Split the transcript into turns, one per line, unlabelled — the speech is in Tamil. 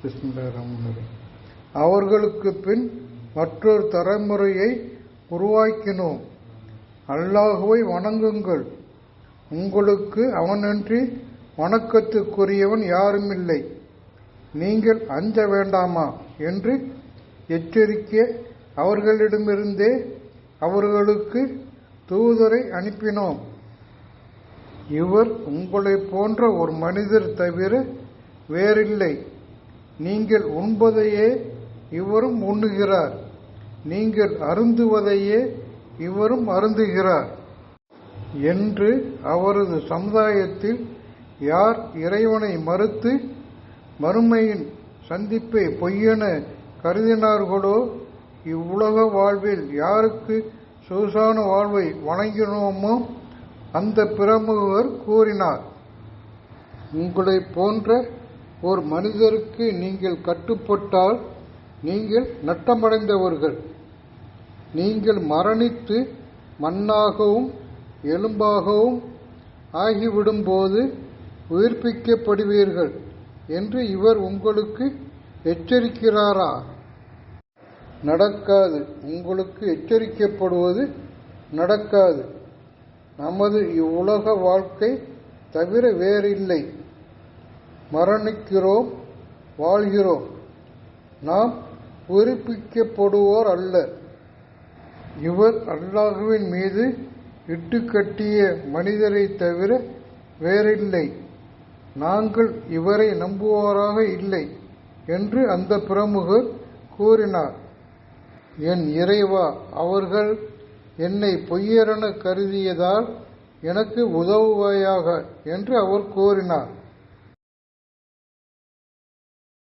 பிஸ்மில்லாஹிர்ரஹ்மானிர்ரஹீம். அவர்களுக்கு பின் மற்றொரு தலைமுறையை உருவாக்கினோம். அல்லாஹுவை வணங்குங்கள், உங்களுக்கு அவனன்றி வணக்கத்துக்குரியவன் யாருமில்லை, நீங்கள் அஞ்ச வேண்டாமா என்று எச்சரிக்கை அவர்களிடமிருந்தே அவர்களுக்கு தூதரை அனுப்பினோம். இவர் உங்களை போன்ற ஒரு மனிதர் தவிர வேறில்லை. நீங்கள் உண்பதையே இவரும் உண்ணுகிறார், நீங்கள் அருந்துவதையே இவரும் அருந்துகிறார் என்று அவரது சமுதாயத்தில் யார் இறைவனை மறுத்து மறுமையின் சந்திப்பை பொய்யென கருதினார்களோ, இவ்வுலக வாழ்வில் யாருக்கு சொகுசான வாழ்வை வழங்கினோமோ அந்த பிரமுகர் கூறினார், உங்களை போன்ற ஒரு மனிதருக்கு நீங்கள் கட்டுப்பட்டால் நீங்கள் நட்டமடைந்தவர்கள். நீங்கள் மரணித்து மண்ணாகவும் எலும்பாகவும் ஆகிவிடும்போது உயிர்ப்பிக்கப்படுவீர்கள் என்று இவர் உங்களுக்கு எச்சரிக்கிறாரா? நடக்காது. உங்களுக்கு எச்சரிக்கப்படுவது நடக்காது. நமது இவ்வுலக வாழ்க்கை தவிர வேறில்லை. மரணிக்கிறோம், வாழ்கிறோம். நாம் உயிர்ப்பிக்கப்படுவோர் அல்ல. இவர் அல்லாஹுவின் மீது இட்டுக்கட்டிய மனிதரை தவிர வேறில்லை. நாங்கள் இவரை நம்புவோராக இல்லை என்று அந்த பிரமுகர் கூறினார். என் இறைவா, அவர்கள் என்னை பொய்யரென கருதியதால் எனக்கு உதவுவாயாக என்று அவர் கூறினார்.